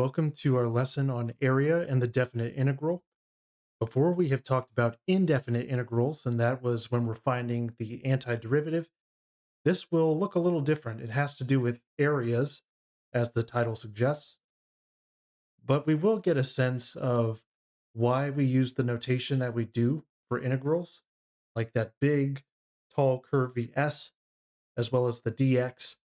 welcome to our lesson on area and the definite integral. Before we have talked about indefinite integrals, and that was when we're finding the antiderivative. This will look a little different. It has to do with areas, as the title suggests, but we will get a sense of why we use the notation that we do for integrals, like that big, tall, curvy s, as well as the dx.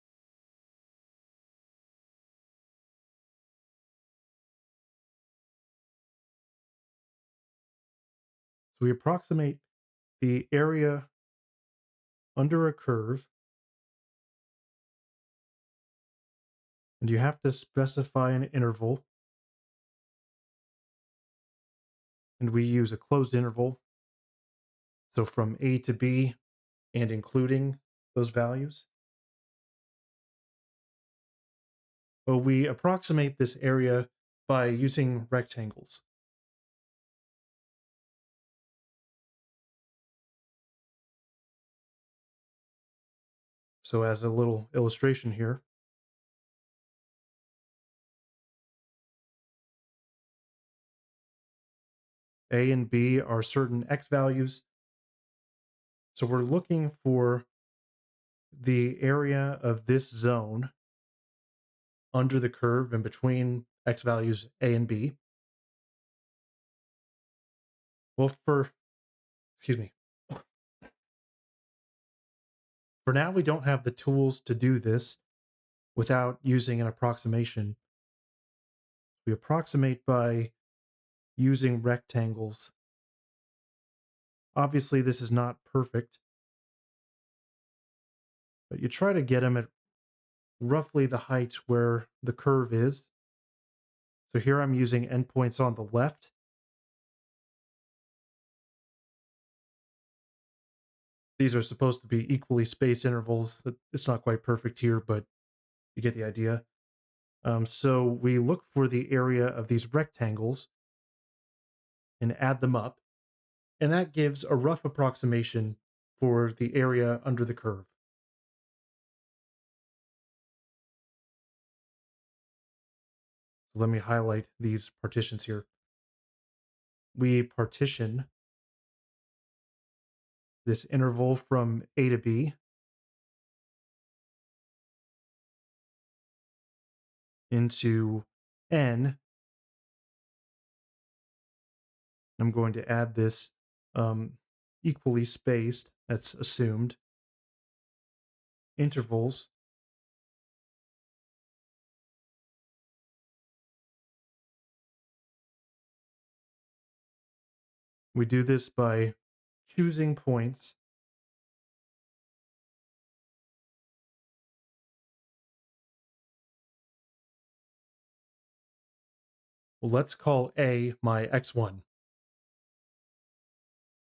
So we approximate the area under a curve, and you have to specify an interval, and we use a closed interval, so from a to b and including those values. But we approximate this area by using rectangles. So as a little illustration here, a and b are certain x values. So we're looking for the area of this zone under the curve and between x values a and b. Well, excuse me, for now we don't have the tools to do this without using an approximation. We approximate by using rectangles. Obviously, this is not perfect, but you try to get them at roughly the height where the curve is. So here I'm using endpoints on the left. These are supposed to be equally spaced intervals. It's not quite perfect here, but you get the idea. So we look for the area of these rectangles and add them up, and that gives a rough approximation for the area under the curve. So let me highlight these partitions here. We partition this interval from a to b into n. I'm going to add this equally spaced, that's assumed, intervals. We do this by choosing points well, let's call A my x1.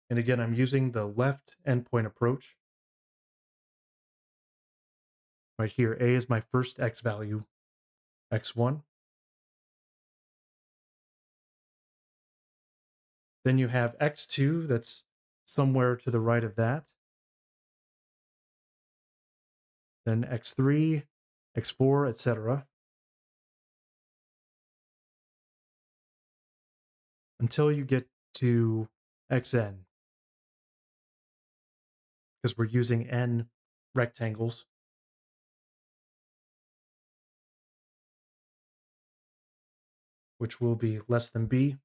And again, I'm using the left endpoint approach. Right here, A is my first x value, x1. Then you have x2 that's somewhere to the right of that. Then x3, x4, etc. Until you get to xn, because we're using n rectangles. Which will be less than b.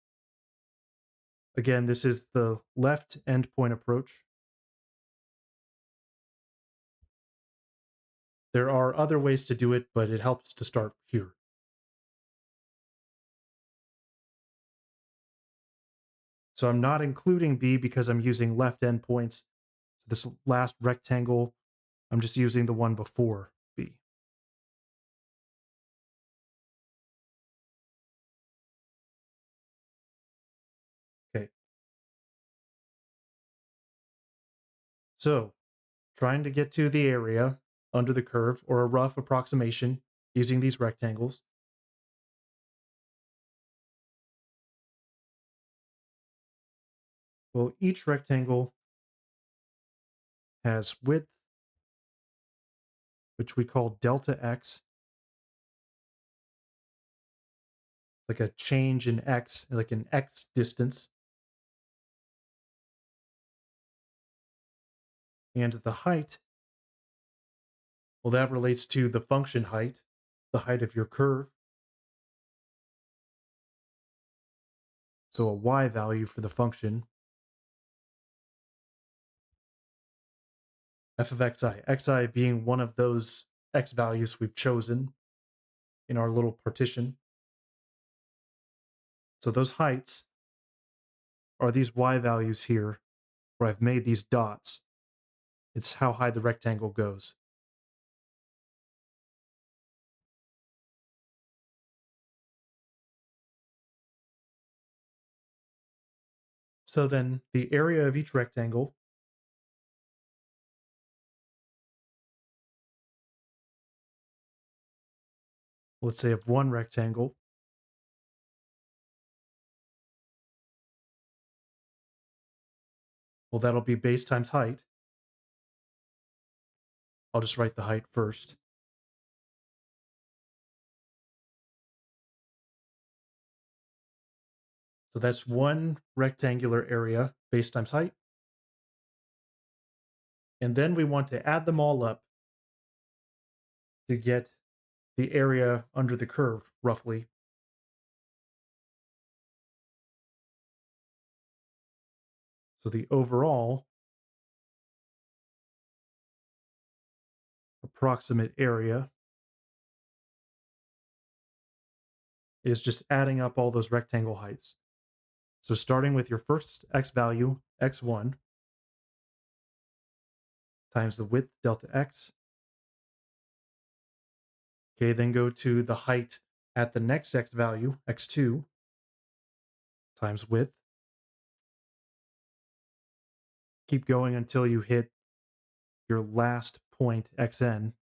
Again, this is the left endpoint approach. There are other ways to do it, but it helps to start here. So I'm not including b because I'm using left endpoints. This last rectangle, I'm just using the one before b. Okay. So trying to get to the area under the curve, or a rough approximation using these rectangles. Well, each rectangle has width, which we call delta x, like a change in x, like an x distance. And the height, well, that relates to the function height, the height of your curve. So a y value for the function, f of xi being one of those x values we've chosen in our little partition. So those heights are these y values here, where I've made these dots. It's how high the rectangle goes. So then the area of each rectangle, let's say of one rectangle, well, that'll be base times height. I'll just write the height first. So that's one rectangular area, base times height. And then we want to add them all up to get the area under the curve, roughly. So the overall approximate area is just adding up all those rectangle heights. So starting with your first x value, x1, times the width, delta x. Okay, then go to the height at the next x value, x2, times width. Keep going until you hit your last point, xn.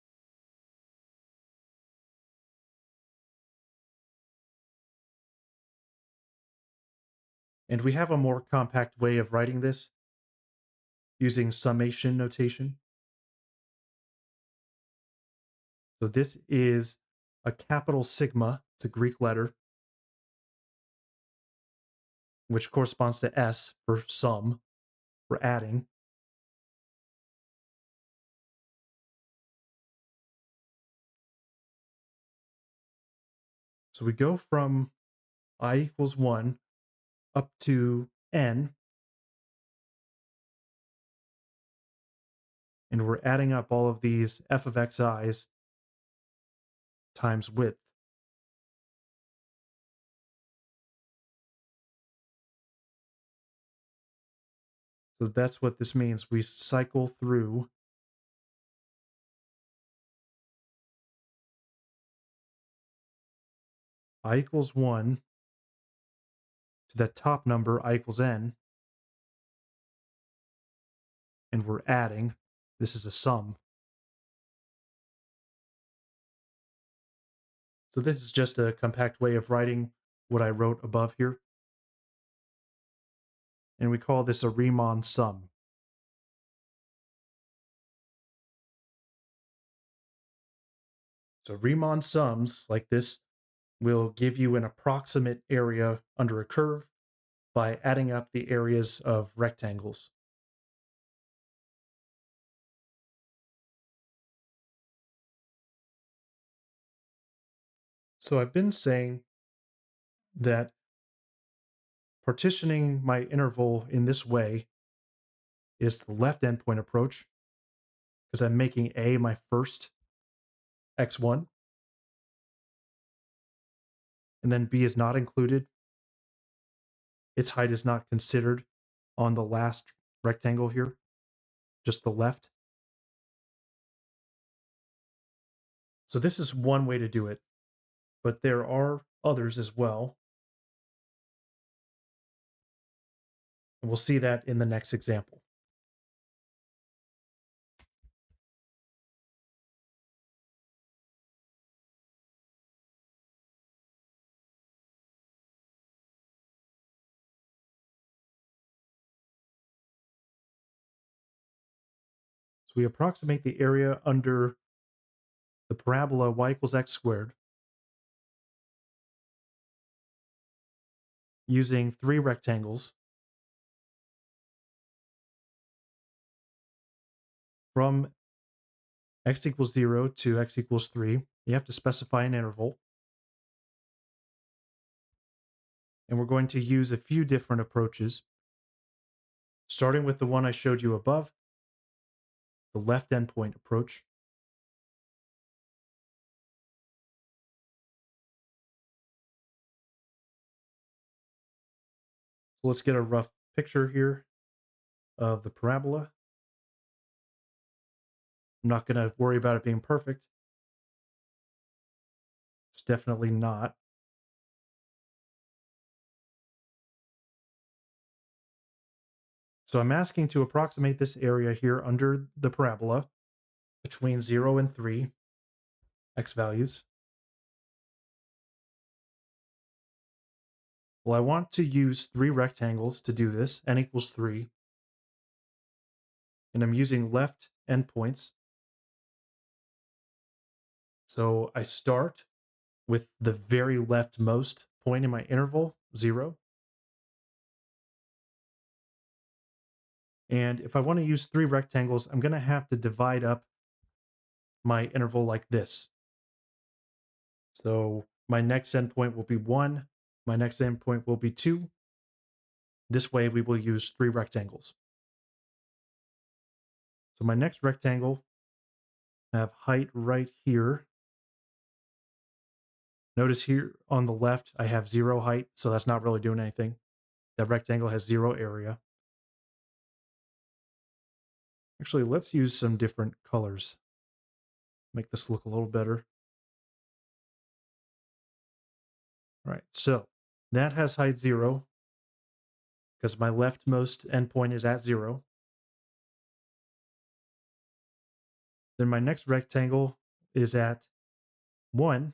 And we have a more compact way of writing this using summation notation. So this is a capital sigma, it's a Greek letter, which corresponds to S for sum, for adding. So we go from I equals 1 up to n, and we're adding up all of these f of xi's times width. So that's what this means. We cycle through I equals 1 to that top number, I equals n, and we're adding. This is a sum. So this is just a compact way of writing what I wrote above here. And we call this a Riemann sum. So Riemann sums like this will give you an approximate area under a curve by adding up the areas of rectangles. So I've been saying that partitioning my interval in this way is the left endpoint approach because I'm making A my first x1, and then B is not included. Its height is not considered on the last rectangle here, just the left. So this is one way to do it, but there are others as well. And we'll see that in the next example. So we approximate the area under the parabola y equals x squared. using three rectangles from x equals 0 to x equals 3. You have to specify an interval. And we're going to use a few different approaches, starting with the one I showed you above, the left endpoint approach. So let's get a rough picture here of the parabola. I'm not going to worry about it being perfect. It's definitely not. So I'm asking to approximate this area here under the parabola between 0 and 3 x values. Well, I want to use three rectangles to do this, n equals 3. And I'm using left endpoints. So I start with the very leftmost point in my interval, 0. And if I want to use three rectangles, I'm going to have to divide up my interval like this. So my next endpoint will be 1. My next endpoint will be 2. This way we will use three rectangles. So my next rectangle, I have height right here. Notice here on the left, I have 0 height, so that's not really doing anything. That rectangle has 0 area. Actually, let's use some different colors. Make this look a little better. All right, so that has height 0 because my leftmost endpoint is at 0. Then my next rectangle is at 1.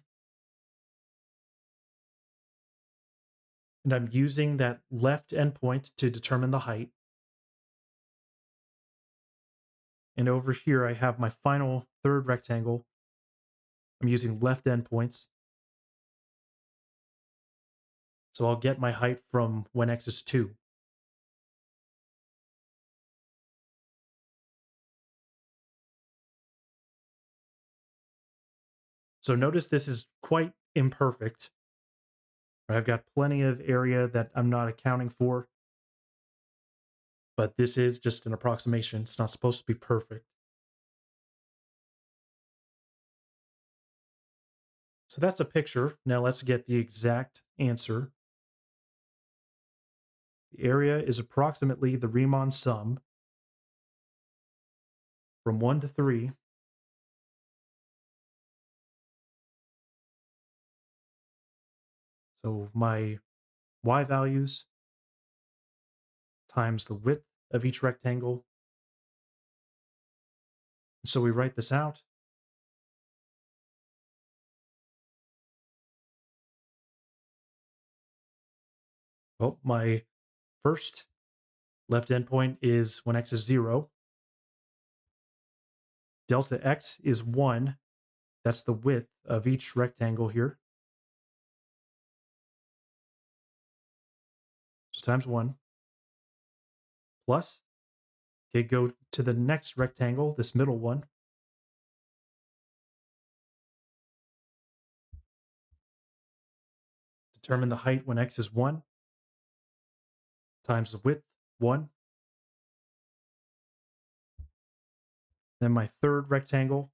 And I'm using that left endpoint to determine the height. And over here, I have my final third rectangle. I'm using left endpoints. So I'll get my height from when x is 2. So notice this is quite imperfect. I've got plenty of area that I'm not accounting for, but this is just an approximation. It's not supposed to be perfect. So that's a picture. Now let's get the exact answer. The area is approximately the Riemann sum from 1 to 3. So my y values times the width of each rectangle. So we write this out. Well, my first left endpoint is when x is 0. Delta x is 1. That's the width of each rectangle here. So times 1. Plus, okay, go to the next rectangle, this middle one. Determine the height when x is 1 times the width, 1. Then my third rectangle,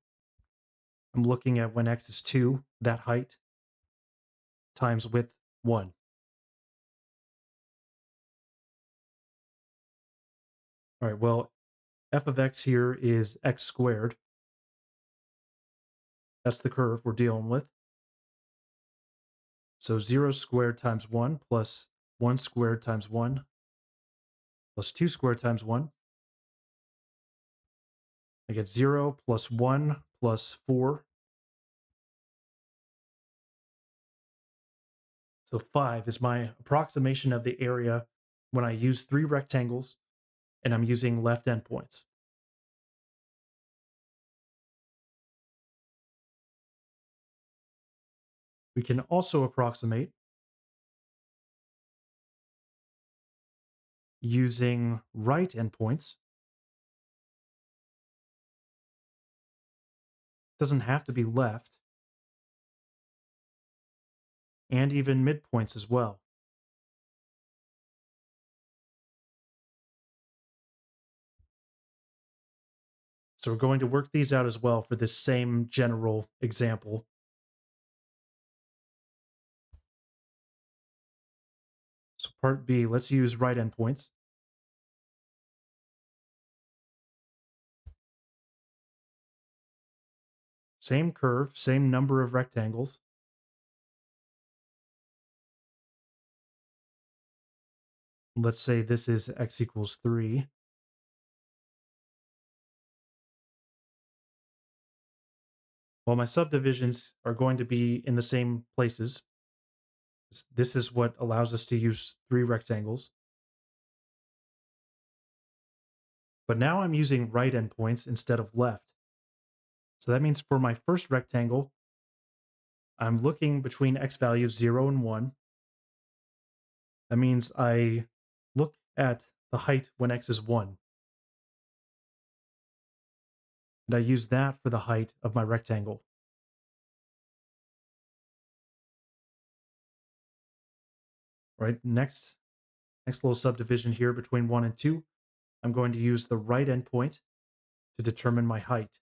I'm looking at when x is 2, that height, times width, 1. All right, well, f of x here is x squared. That's the curve we're dealing with. So 0 squared times 1 plus 1 squared times 1 plus 2 squared times 1. I get 0 plus 1 plus 4. So 5 is my approximation of the area when I use three rectangles and I'm using left endpoints. We can also approximate using right endpoints. Doesn't have to be left, and even midpoints as well. So we're going to work these out as well for this same general example. So part B, let's use right endpoints. Same curve, same number of rectangles. Let's say this is x equals 3. Well, my subdivisions are going to be in the same places. This is what allows us to use 3 rectangles. But now I'm using right endpoints instead of left. So that means for my first rectangle, I'm looking between x values 0 and 1. That means I look at the height when x is 1. And I use that for the height of my rectangle. Right? Next little subdivision here between 1 and 2, I'm going to use the right endpoint to determine my height.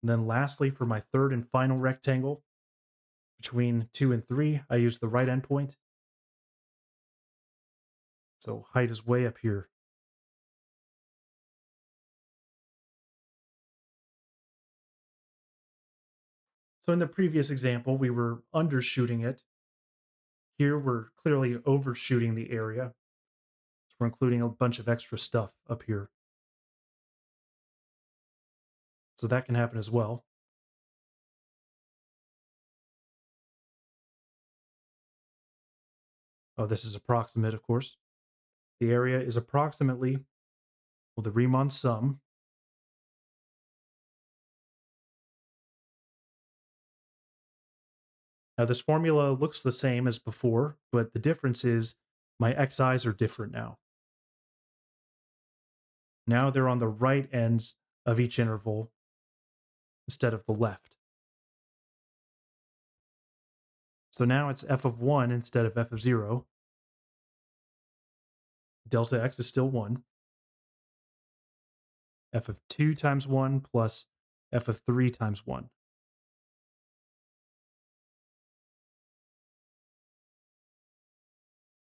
And then lastly, for my third and final rectangle, between 2 and 3, I use the right endpoint. So height is way up here. So in the previous example, we were undershooting it. Here, we're clearly overshooting the area. So we're including a bunch of extra stuff up here. So that can happen as well. Oh, this is approximate, of course. The area is approximately, well, the Riemann sum. Now, this formula looks the same as before, but the difference is my xi's are different now. Now they're on the right ends of each interval instead of the left. So now it's f of 1 instead of f of 0. Delta x is still 1. F of 2 times 1 plus f of 3 times 1.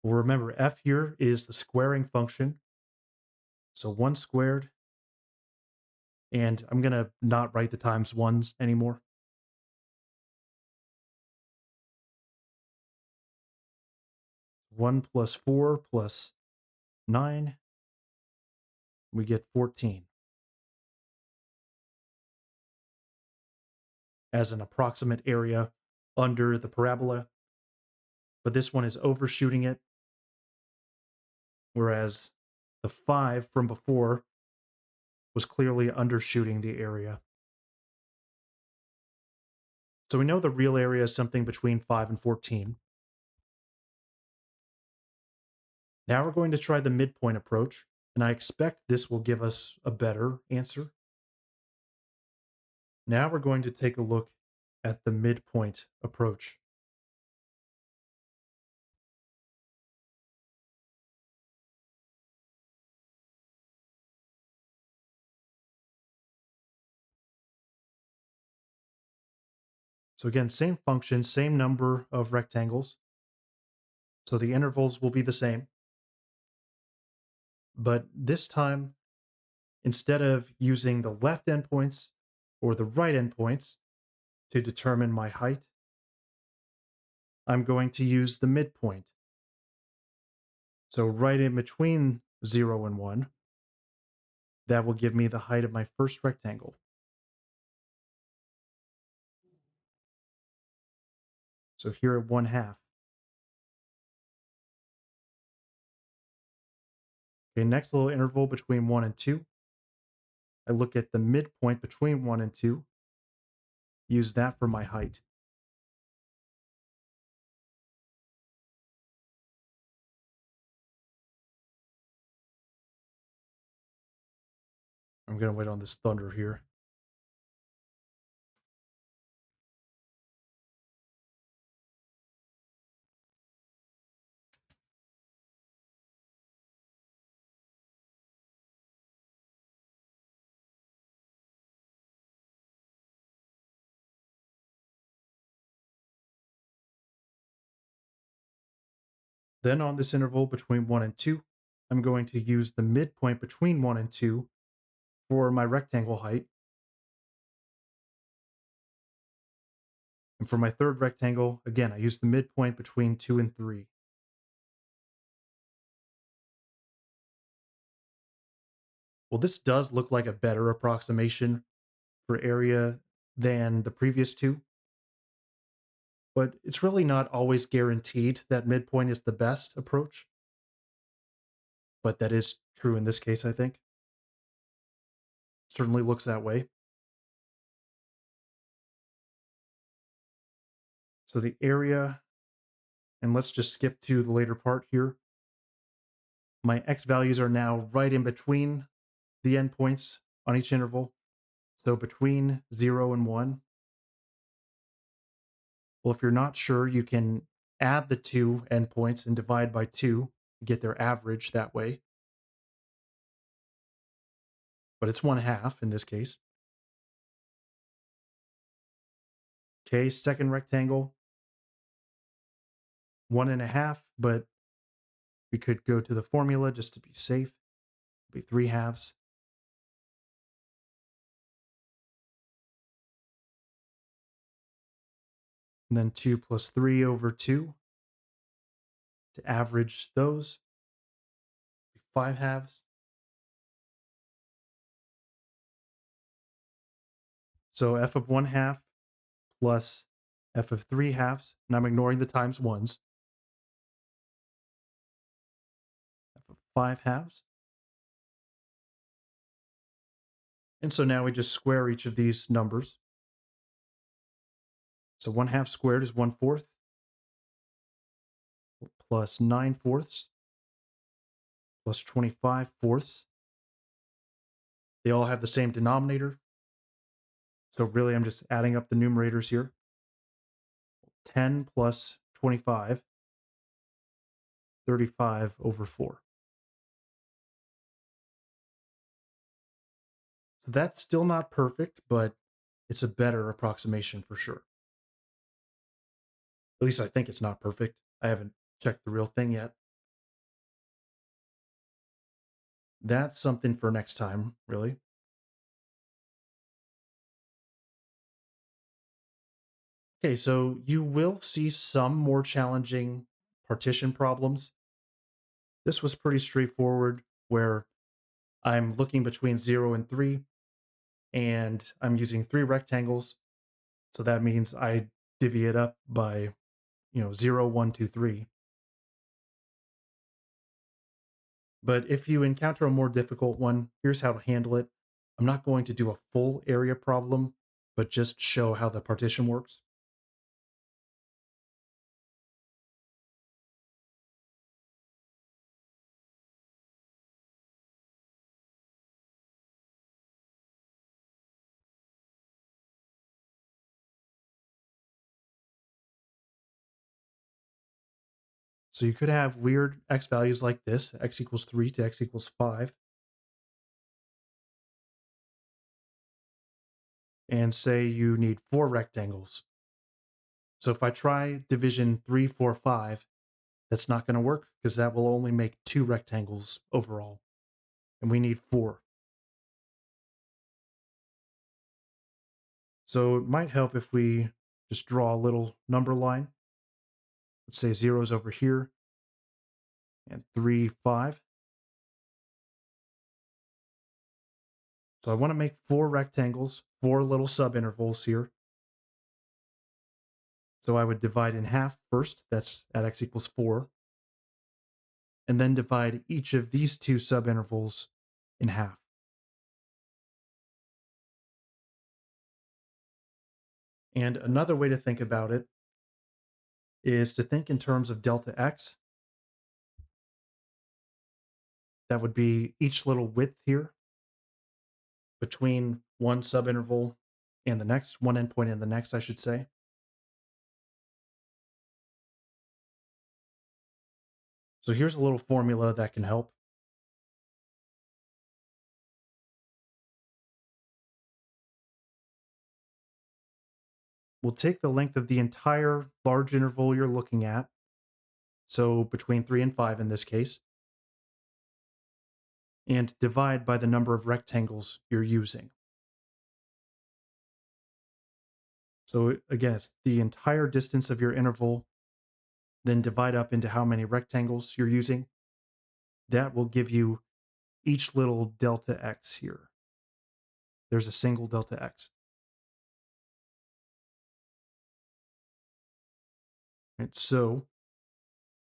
Well, remember, f here is the squaring function. So 1 squared, and I'm going to not write the times 1s anymore. One plus 4 plus 9, we get 14 as an approximate area under the parabola. But this one is overshooting it, whereas the 5 from before was clearly undershooting the area. So we know the real area is something between 5 and 14. Now we're going to try the midpoint approach, and I expect this will give us a better answer. Now we're going to take a look at the midpoint approach. So again, same function, same number of rectangles. So the intervals will be the same. But this time, instead of using the left endpoints or the right endpoints to determine my height, I'm going to use the midpoint. So right in between 0 and 1, that will give me the height of my first rectangle. So here at 1/2. Okay, next little interval between 1 and 2. I look at the midpoint between 1 and 2. use that for my height. I'm going to wait on this thunder here. Then on this interval between 1 and 2, I'm going to use the midpoint between 1 and 2 for my rectangle height. And for my third rectangle, again, I use the midpoint between 2 and 3. Well, this does look like a better approximation for area than the previous two, but it's really not always guaranteed that midpoint is the best approach. But that is true in this case, I think. Certainly looks that way. So the area, and let's just skip to the later part here. My x values are now right in between the endpoints on each interval. So between 0 and 1. Well, if you're not sure, you can add the two endpoints and divide by 2, get their average that way. But it's 1/2 in this case. Okay, second rectangle, 1.5, but we could go to the formula just to be safe. It'll be 3/2. And then 2 plus 3 over 2 to average those, 5/2. So f of 1/2 plus f of 3/2, and I'm ignoring the times ones, f of 5/2. And so now we just square each of these numbers. So 1/2 squared is 1/4 plus 9/4 plus 25/4. They all have the same denominator. So really, I'm just adding up the numerators here. 10 plus 25, 35 over 4. So that's still not perfect, but it's a better approximation for sure. At least I think it's not perfect. I haven't checked the real thing yet. That's something for next time, really. Okay, so you will see some more challenging partition problems. This was pretty straightforward, where I'm looking between 0 and 3, and I'm using 3 rectangles. So that means I divvy it up by, 0, 1, 2, 3. But if you encounter a more difficult one, here's how to handle it. I'm not going to do a full area problem, but just show how the partition works. So you could have weird x values like this, x equals 3 to x equals 5, and say you need 4 rectangles. So if I try division 3, 4, 5, that's not going to work because that will only make 2 rectangles overall, and we need 4. So it might help if we just draw a little number line. Let's say 0's over here, and 3, 5. So I want to make 4 rectangles, 4 little subintervals here. So I would divide in half first, that's at x equals 4, and then divide each of these 2 subintervals in half. And another way to think about it is to think in terms of delta x. That would be each little width here between one subinterval and the next, one endpoint and the next, I should say. So here's a little formula that can help. We'll take the length of the entire large interval you're looking at, so between 3 and 5 in this case, and divide by the number of rectangles you're using. So again, it's the entire distance of your interval, then divide up into how many rectangles you're using. That will give you each little delta x here. There's a single delta x. Right, so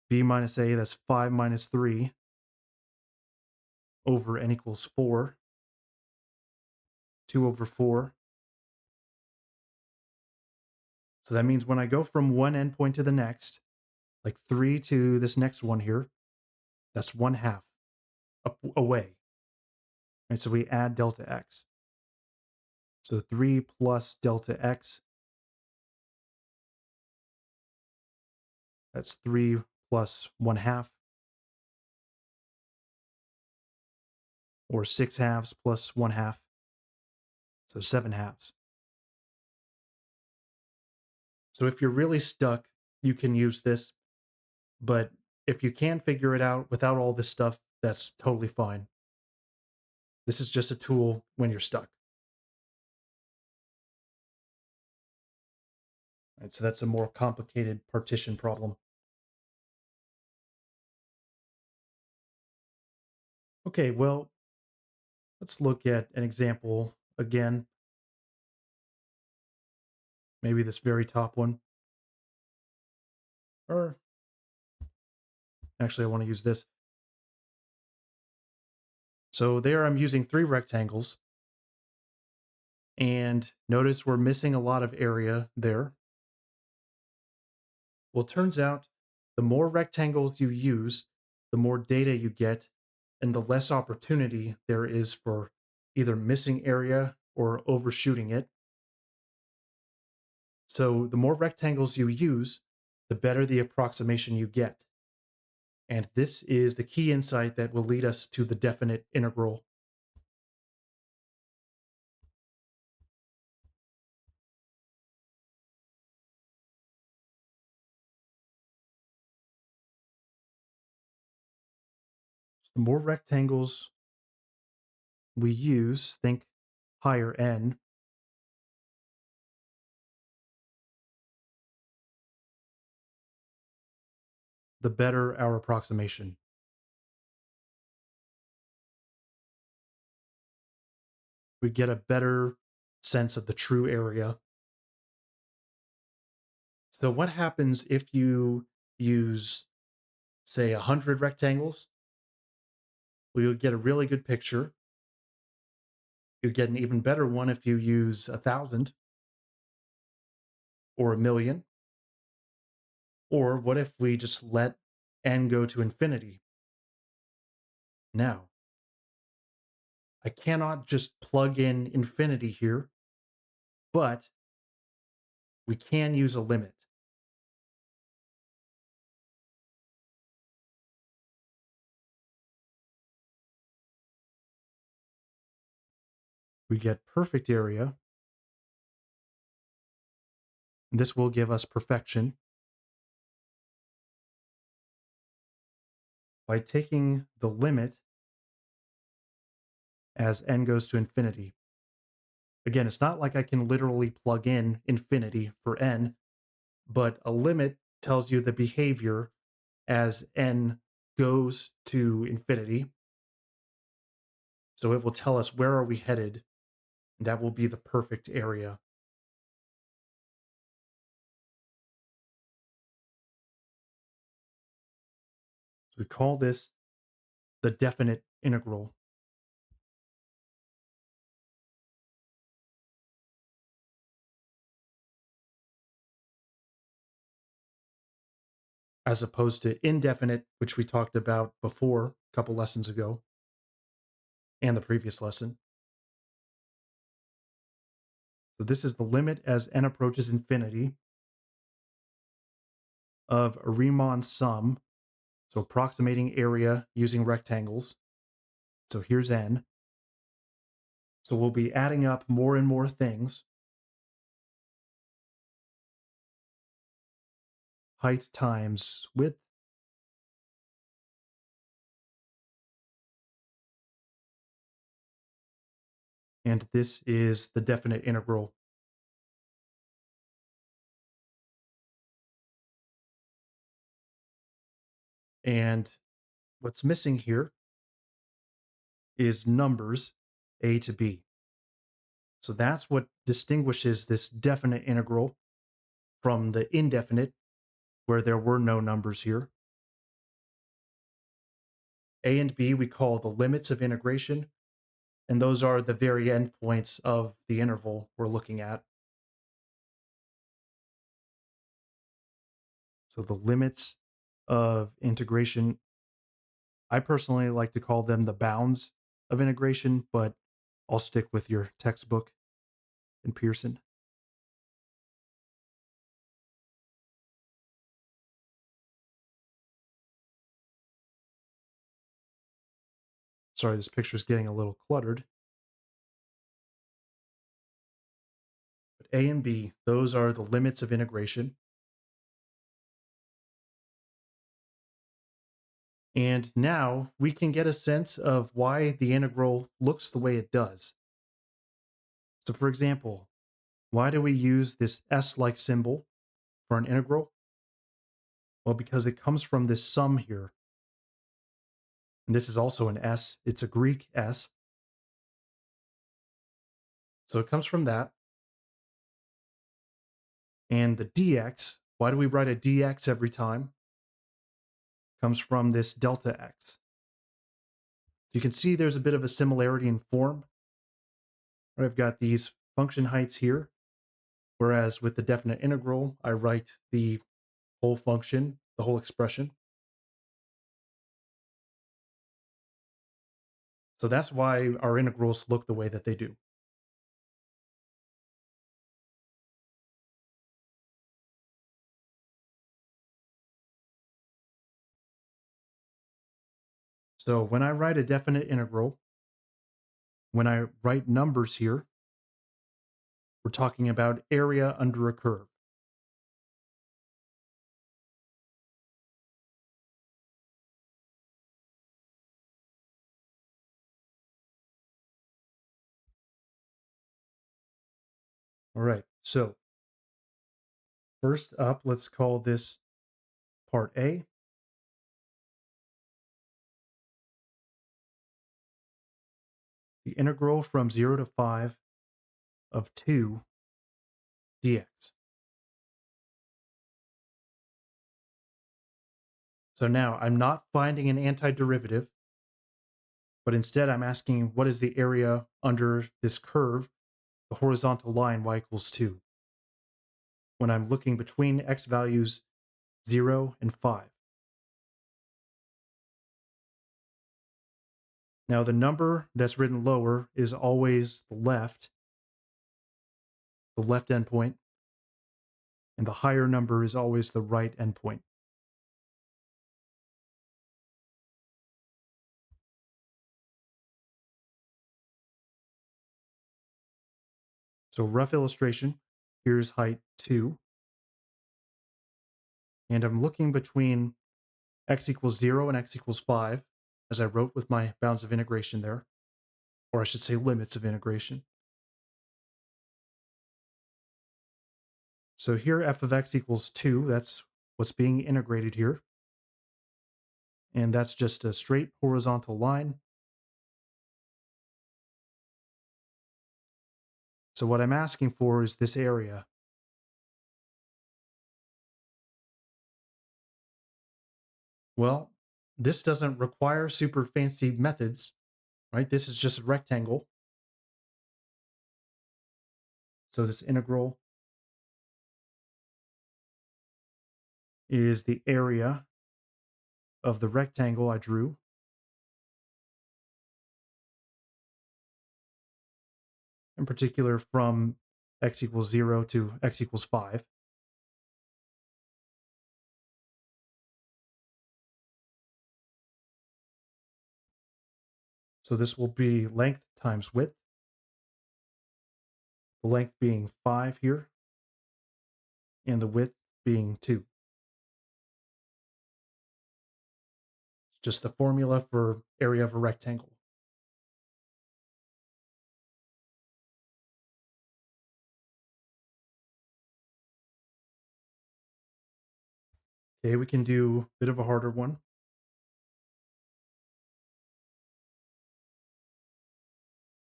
b minus a, that's 5 minus 3 over n equals 4, 2 over 4. So that means when I go from one endpoint to the next, like 3 to this next one here, that's 1/2 away. And so we add delta x. So 3 plus delta x, that's 3 plus 1/2, or 6/2 plus 1/2, so 7/2. So if you're really stuck, you can use this, but if you can figure it out without all this stuff, that's totally fine. This is just a tool when you're stuck. Right, so that's a more complicated partition problem. Okay, well, let's look at an example again. Maybe this very top one. Or actually, I want to use this. So there I'm using 3 rectangles. And notice we're missing a lot of area there. Well, it turns out the more rectangles you use, the more data you get, and the less opportunity there is for either missing area or overshooting it. So the more rectangles you use, the better the approximation you get. And this is the key insight that will lead us to the definite integral. So the more rectangles we use, think higher n, the better our approximation. We get a better sense of the true area. So what happens if you use, say, 100 rectangles? Well, you'll get a really good picture. You get an even better one if you use 1,000 or 1,000,000. Or what if we just let n go to infinity? Now, I cannot just plug in infinity here, but we can use a limit. We get perfect area. And this will give us perfection by taking the limit as n goes to infinity. Again, it's not like I can literally plug in infinity for n, but a limit tells you the behavior as n goes to infinity. So it will tell us where are we headed, and that will be the perfect area. So we call this the definite integral. as opposed to indefinite, which we talked about before a couple lessons ago and the previous lesson. So this is the limit as n approaches infinity of a Riemann sum, so approximating area using rectangles. So here's n. So we'll be adding up more and more things. Height times width. And this is the definite integral. And what's missing here is numbers a to b. So that's what distinguishes this definite integral from the indefinite, where there were no numbers here. A and b we call the limits of integration, and those are the very endpoints of the interval we're looking at. So the limits of integration, I personally like to call them the bounds of integration, but I'll stick with your textbook in Pearson. Sorry, this picture is getting a little cluttered. But A and B, those are the limits of integration. And now we can get a sense of why the integral looks the way it does. So for example, why do we use this S-like symbol for an integral? Well, because it comes from this sum here. And this is also an S. It's a Greek S. So it comes from that. And the dx, why do we write a dx every time? Comes from this delta x. So you can see there's a bit of a similarity in form. I've got these function heights here, whereas with the definite integral, I write the whole function, the whole expression. So that's why our integrals look the way that they do. So when I write a definite integral, when I write numbers here, we're talking about area under a curve. All right, so first up, let's call this part A. The integral from 0 to 5 of 2 dx. So now I'm not finding an antiderivative, but instead I'm asking what is the area under this curve, the horizontal line y equals 2, when I'm looking between x values 0 and 5. Now the number that's written lower is always the left endpoint, and the higher number is always the right endpoint. So rough illustration, here's height 2, and I'm looking between x equals 0 and x equals 5, as I wrote with my bounds of integration there, or I should say limits of integration. So here f of x equals 2, that's what's being integrated here. And that's just a straight horizontal line. So what I'm asking for is this area. Well, this doesn't require super fancy methods, right? This is just a rectangle. So this integral is the area of the rectangle I drew. In particular, from x equals 0 to x equals 5. So this will be length times width, the length being 5 here, and the width being 2. It's just the formula for area of a rectangle. Okay, we can do a bit of a harder one.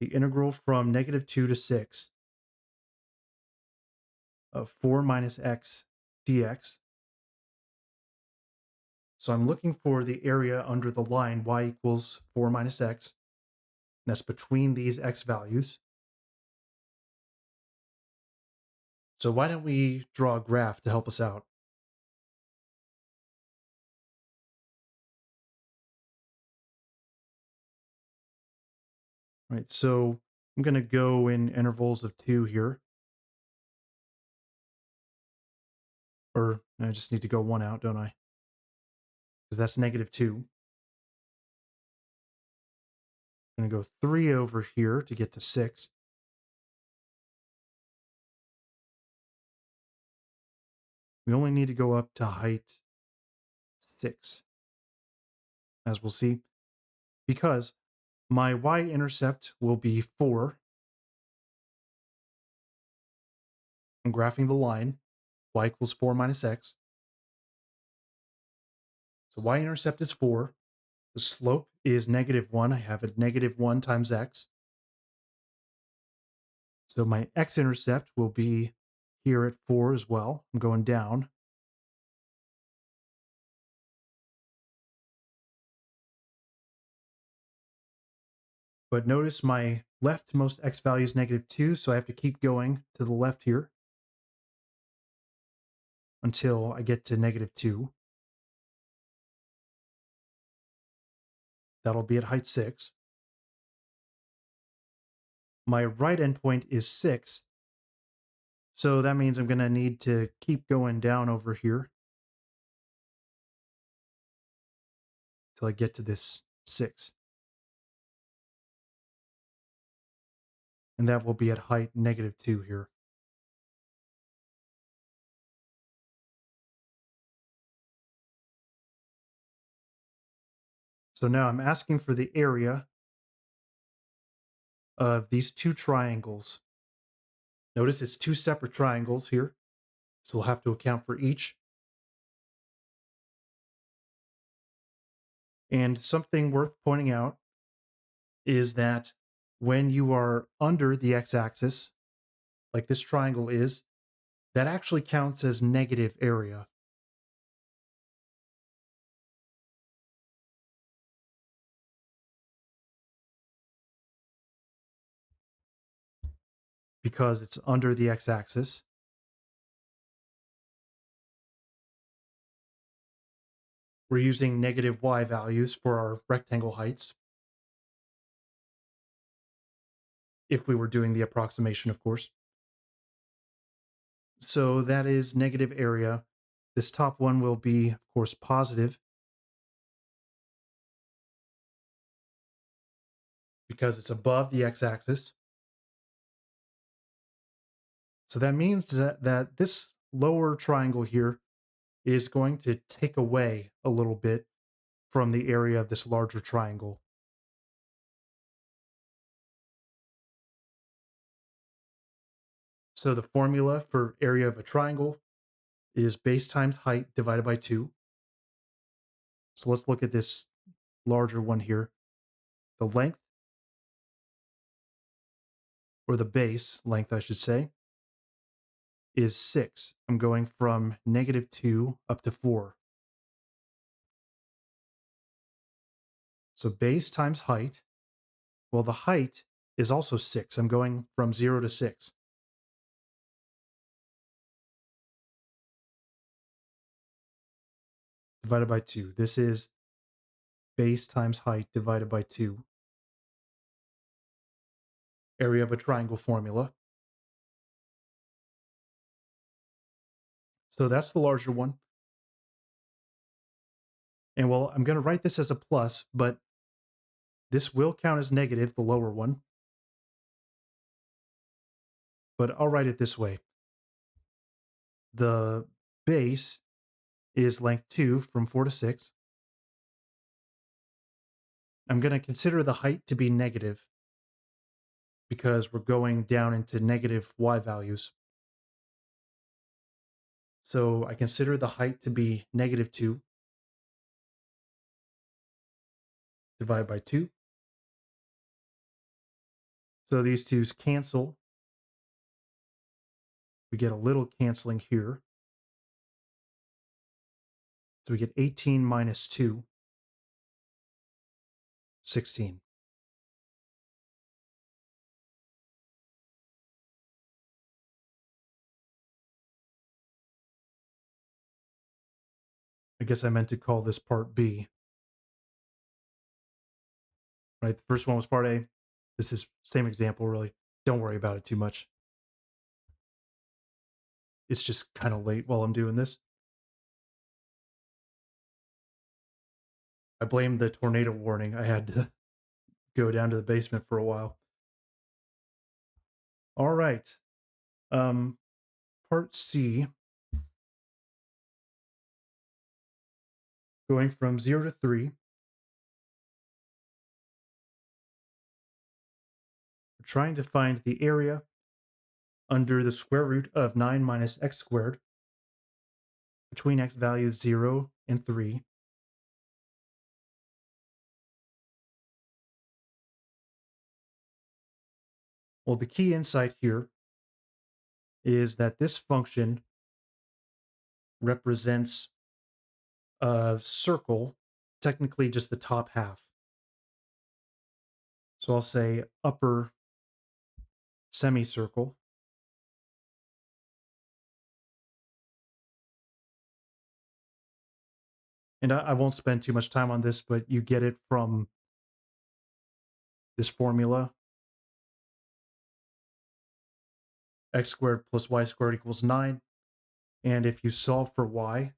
The integral from -2 to 6 of 4 minus x dx. So I'm looking for the area under the line y equals 4 minus x. And that's between these x values. So why don't we draw a graph to help us out? Right, so I'm going to go in intervals of 2 here. Or I just need to go 1 out, don't I? Because that's -2. I'm going to go 3 over here to get to 6. We only need to go up to height 6, as we'll see, because my y-intercept will be 4. I'm graphing the line, y equals 4 minus x. So y-intercept is 4. The slope is -1. I have a -1 times x. So my x-intercept will be here at 4 as well. I'm going down. But notice my leftmost x value is -2, so I have to keep going to the left here until I get to -2. That'll be at height 6. My right endpoint is 6, so that means I'm going to need to keep going down over here till I get to this 6. And that will be at height -2 here. So now I'm asking for the area of these two triangles. Notice it's two separate triangles here, so we'll have to account for each. And something worth pointing out is that when you are under the x-axis, like this triangle is, that actually counts as negative area. Because it's under the x-axis. We're using negative y values for our rectangle heights. If we were doing the approximation, of course. So that is negative area. This top one will be, of course, positive because it's above the x-axis. So that means that this lower triangle here is going to take away a little bit from the area of this larger triangle. So the formula for area of a triangle is base times height divided by 2. So let's look at this larger one here. The length, or the base length, I should say, is 6. I'm going from -2 up to 4. So base times height. Well, the height is also 6. I'm going from 0 to 6. divided by 2. This is base times height divided by 2. Area of a triangle formula. So that's the larger one. And well, I'm going to write this as a plus, but this will count as negative, the lower one. But I'll write it this way. The base is length 2 from 4 to 6. I'm going to consider the height to be negative because we're going down into negative y values. So I consider the height to be negative 2 divided by 2. So these twos cancel. We get a little canceling here. So we get 18 minus 2, 16. I guess I meant to call this part B. Right? The first one was part A. This is same example, really. Don't worry about it too much. It's just kind of late while I'm doing this. I blame the tornado warning. I had to go down to the basement for a while. All right. Part C. Going from 0 to 3. We're trying to find the area under the square root of 9 minus x squared between x values 0 and 3. Well, the key insight here is that this function represents a circle, technically just the top half. So I'll say upper semicircle. And I won't spend too much time on this, but you get it from this formula. X squared plus y squared equals 9. And if you solve for y,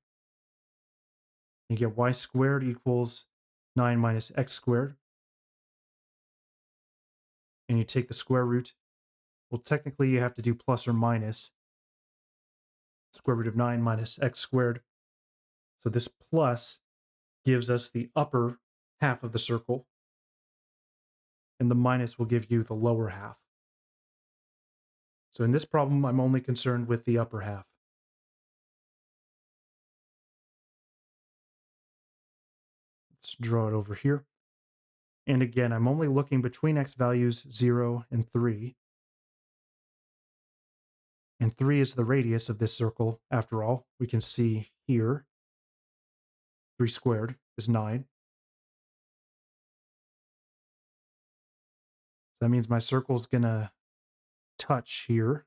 you get y squared equals 9 minus x squared. And you take the square root. Well, technically, you have to do plus or minus square root of 9 minus x squared. So this plus gives us the upper half of the circle, and the minus will give you the lower half. So in this problem, I'm only concerned with the upper half. Let's draw it over here. And again, I'm only looking between x values 0 and 3. And 3 is the radius of this circle. After all, we can see here 3 squared is 9. That means my circle's going to touch here.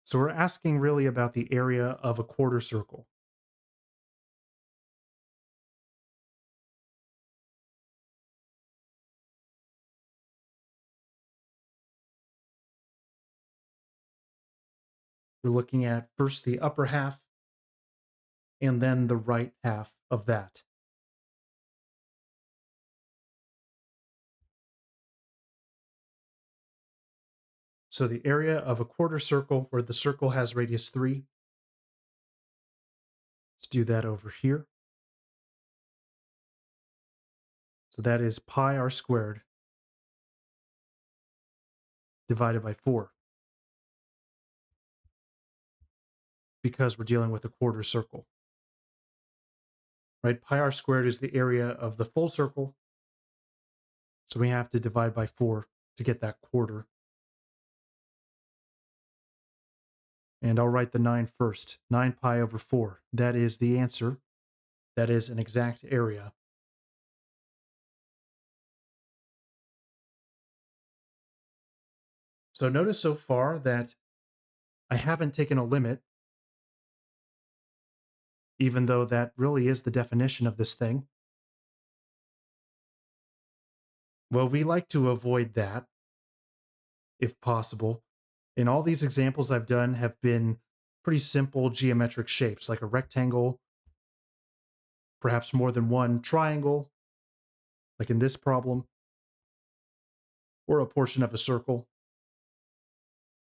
So we're asking really about the area of a quarter circle. We're looking at first the upper half and then the right half of that. So the area of a quarter circle where the circle has radius 3. Let's do that over here. So that is pi r squared divided by 4. Because we're dealing with a quarter circle. Right? Pi r squared is the area of the full circle. So we have to divide by 4 to get that quarter. And I'll write the 9 first. 9 pi over 4. That is the answer. That is an exact area. So notice so far that I haven't taken a limit, even though that really is the definition of this thing. Well, we like to avoid that if possible. And all these examples I've done have been pretty simple geometric shapes, like a rectangle, perhaps more than one triangle, like in this problem, or a portion of a circle.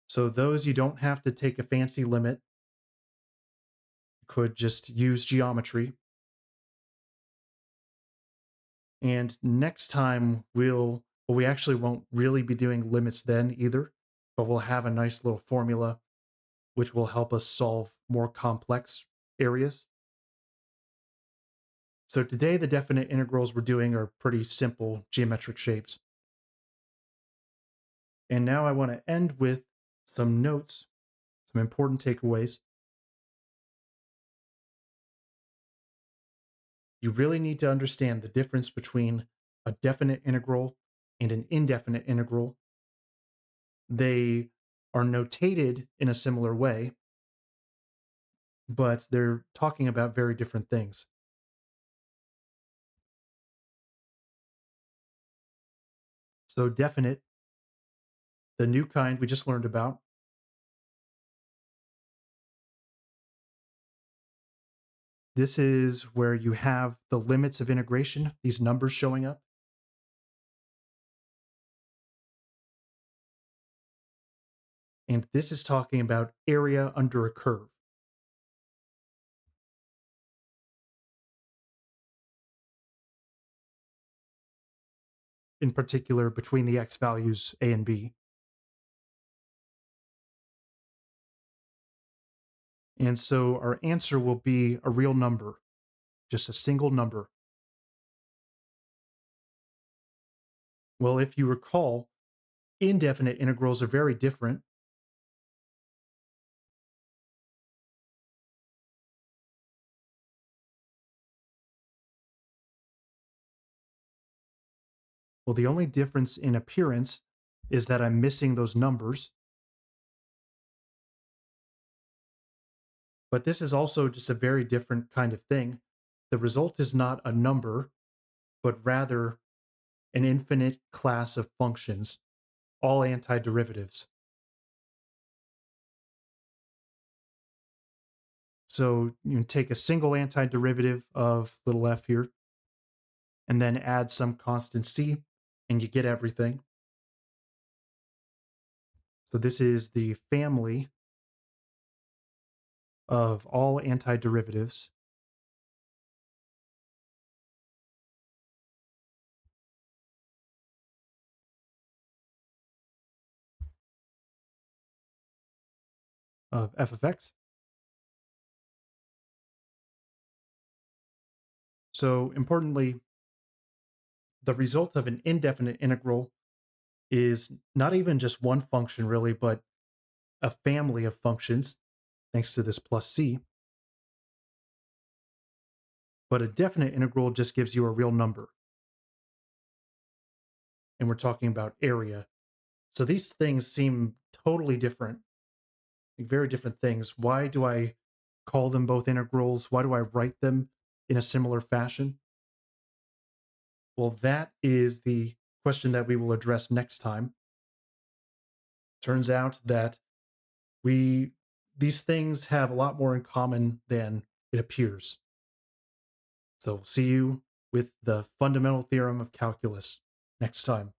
So those you don't have to take a fancy limit. You could just use geometry. And next time we actually won't really be doing limits then either, but we'll have a nice little formula which will help us solve more complex areas. So today the definite integrals we're doing are pretty simple geometric shapes. And now I want to end with some notes, some important takeaways. You really need to understand the difference between a definite integral and an indefinite integral. They are notated in a similar way, but they're talking about very different things. So, definite, the new kind we just learned about, this is where you have the limits of integration, these numbers showing up. And this is talking about area under a curve. In particular, between the x values a and b. And so our answer will be a real number, just a single number. Well, if you recall, indefinite integrals are very different. Well, the only difference in appearance is that I'm missing those numbers. But this is also just a very different kind of thing. The result is not a number, but rather an infinite class of functions, all antiderivatives. So you can take a single antiderivative of little f here, and then add some constant c, and you get everything. So this is the family of all antiderivatives of f of x. So importantly, the result of an indefinite integral is not even just one function really, but a family of functions, thanks to this plus c. But a definite integral just gives you a real number. And we're talking about area. So these things seem totally different, like very different things. Why do I call them both integrals? Why do I write them in a similar fashion? Well, that is the question that we will address next time. Turns out that we these things have a lot more in common than it appears. So, see you with the fundamental theorem of calculus next time.